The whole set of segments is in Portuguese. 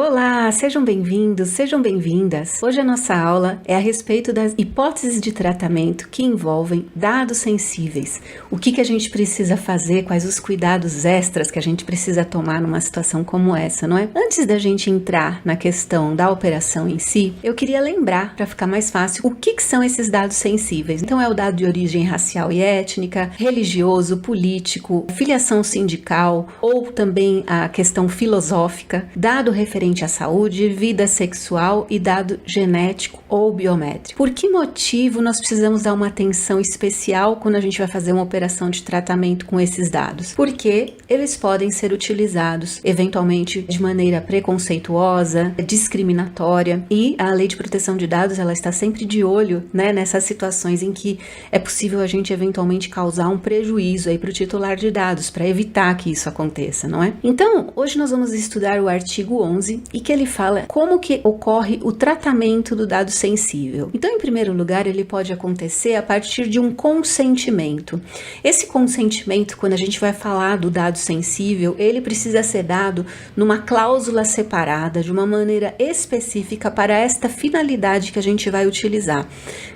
Olá, sejam bem-vindos, sejam bem-vindas. Hoje a nossa aula é a respeito das hipóteses de tratamento que envolvem dados sensíveis. O que a gente precisa fazer, quais os cuidados extras que a gente precisa tomar numa situação como essa, não é? Antes da gente entrar na questão da operação em si, eu queria lembrar, para ficar mais fácil, o que são esses dados sensíveis. Então é o dado de origem racial e étnica, religioso, político, filiação sindical ou também a questão filosófica, dado referente à saúde, vida sexual e dado genético ou biométrico. Por que motivo nós precisamos dar uma atenção especial quando a gente vai fazer uma operação de tratamento com esses dados? Porque eles podem ser utilizados eventualmente de maneira preconceituosa, discriminatória, e a Lei de Proteção de Dados ela está sempre de olho, né, nessas situações em que é possível a gente eventualmente causar um prejuízo aí para o titular de dados, para evitar que isso aconteça, não é? Então, hoje nós vamos estudar o artigo 11 e que ele fala como que ocorre o tratamento do dado sensível. Então, em primeiro lugar, ele pode acontecer a partir de um consentimento. Esse consentimento, quando a gente vai falar do dado sensível, ele precisa ser dado numa cláusula separada, de uma maneira específica para esta finalidade que a gente vai utilizar.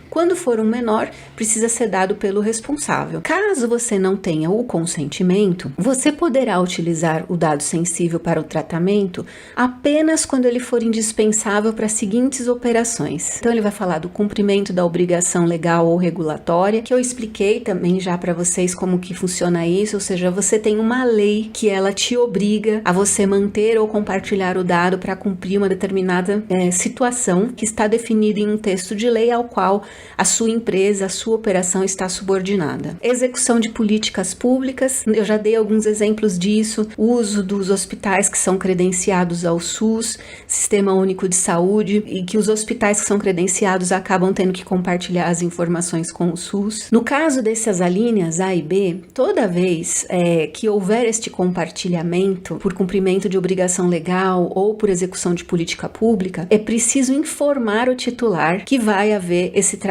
Quando for um menor, precisa ser dado pelo responsável. Caso você não tenha o consentimento, você poderá utilizar o dado sensível para o tratamento apenas quando ele for indispensável para as seguintes operações. Então ele vai falar do cumprimento da obrigação legal ou regulatória, que eu expliquei também já para vocês como que funciona isso, ou seja, você tem uma lei que ela te obriga a você manter ou compartilhar o dado para cumprir uma determinada situação que está definida em um texto de lei ao qual a sua empresa, a sua operação está subordinada. Execução de políticas públicas, eu já dei alguns exemplos disso, o uso dos hospitais que são credenciados ao SUS, Sistema Único de Saúde, e que os hospitais que são credenciados acabam tendo que compartilhar as informações com o SUS. No caso dessas alíneas A e B, toda vez que houver este compartilhamento por cumprimento de obrigação legal ou por execução de política pública, é preciso informar o titular que vai haver esse tratamento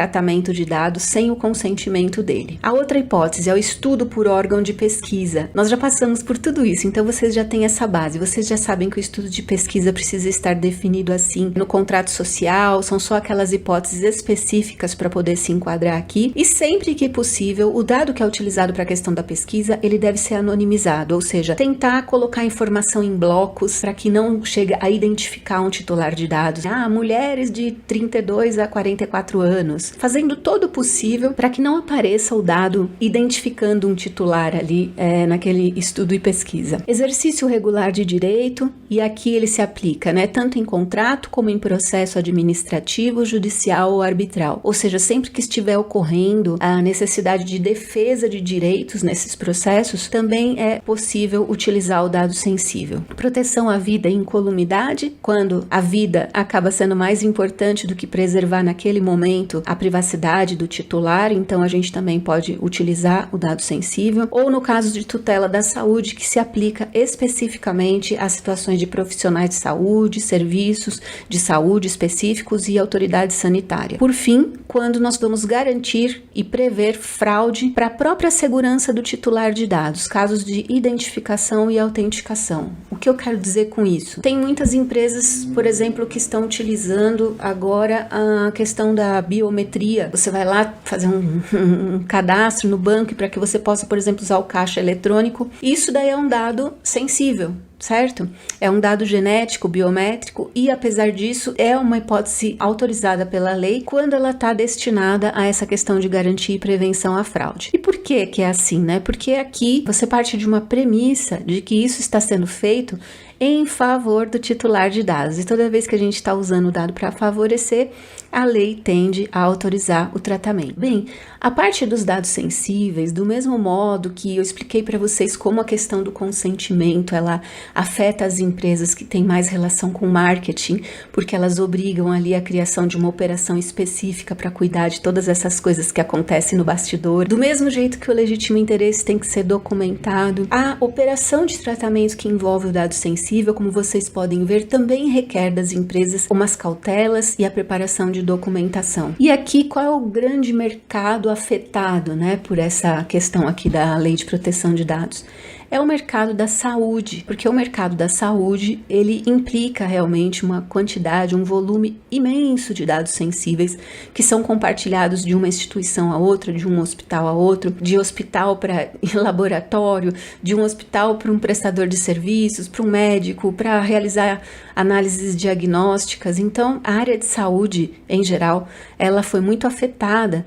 de dados sem o consentimento dele. A outra hipótese é o estudo por órgão de pesquisa. Nós já passamos por tudo isso, então vocês já têm essa base, vocês já sabem que o estudo de pesquisa precisa estar definido assim no contrato social, são só aquelas hipóteses específicas para poder se enquadrar aqui, e sempre que possível, o dado que é utilizado para a questão da pesquisa, ele deve ser anonimizado, ou seja, tentar colocar informação em blocos para que não chegue a identificar um titular de dados. Mulheres de 32 a 44 anos, fazendo todo o possível para que não apareça o dado identificando um titular ali naquele estudo e pesquisa. Exercício regular de direito, e aqui ele se aplica, né, tanto em contrato como em processo administrativo, judicial ou arbitral. Ou seja, sempre que estiver ocorrendo a necessidade de defesa de direitos nesses processos, também é possível utilizar o dado sensível. Proteção à vida e incolumidade, quando a vida acaba sendo mais importante do que preservar naquele momento a privacidade do titular, então a gente também pode utilizar o dado sensível, ou no caso de tutela da saúde, que se aplica especificamente a situações de profissionais de saúde, serviços de saúde específicos e autoridade sanitária. Por fim, quando nós vamos garantir e prever fraude para a própria segurança do titular de dados, casos de identificação e autenticação. O que eu quero dizer com isso? Tem muitas empresas, por exemplo, que estão utilizando agora a questão da biometria. Você vai lá fazer um cadastro no banco para que você possa, por exemplo, usar o caixa eletrônico. Isso daí é um dado sensível, certo? É um dado genético, biométrico, e apesar disso é uma hipótese autorizada pela lei quando ela está destinada a essa questão de garantia e prevenção à fraude. E por que é assim, né? Porque aqui você parte de uma premissa de que isso está sendo feito em favor do titular de dados, e toda vez que a gente está usando o dado para favorecer, a lei tende a autorizar o tratamento. Bem, a parte dos dados sensíveis, do mesmo modo que eu expliquei para vocês como a questão do consentimento, ela afeta as empresas que têm mais relação com marketing, porque elas obrigam ali a criação de uma operação específica para cuidar de todas essas coisas que acontecem no bastidor. Do mesmo jeito que o legítimo interesse tem que ser documentado, a operação de tratamento que envolve o dado sensível, como vocês podem ver, também requer das empresas umas cautelas e a preparação de documentação. E aqui, qual é o grande mercado afetado, né, por essa questão aqui da Lei de Proteção de Dados? é o mercado da saúde, porque o mercado da saúde, ele implica realmente uma quantidade, um volume imenso de dados sensíveis que são compartilhados de uma instituição a outra, de um hospital a outro, de hospital para laboratório, de um hospital para um prestador de serviços, para um médico, para realizar análises diagnósticas. Então, a área de saúde, em geral, ela foi muito afetada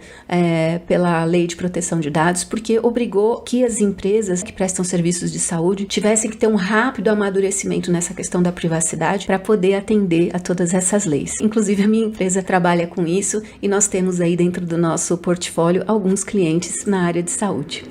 pela Lei de Proteção de Dados, porque obrigou que as empresas que prestam serviços de saúde tivessem que ter um rápido amadurecimento nessa questão da privacidade para poder atender a todas essas leis. Inclusive, a minha empresa trabalha com isso e nós temos aí dentro do nosso portfólio alguns clientes na área de saúde.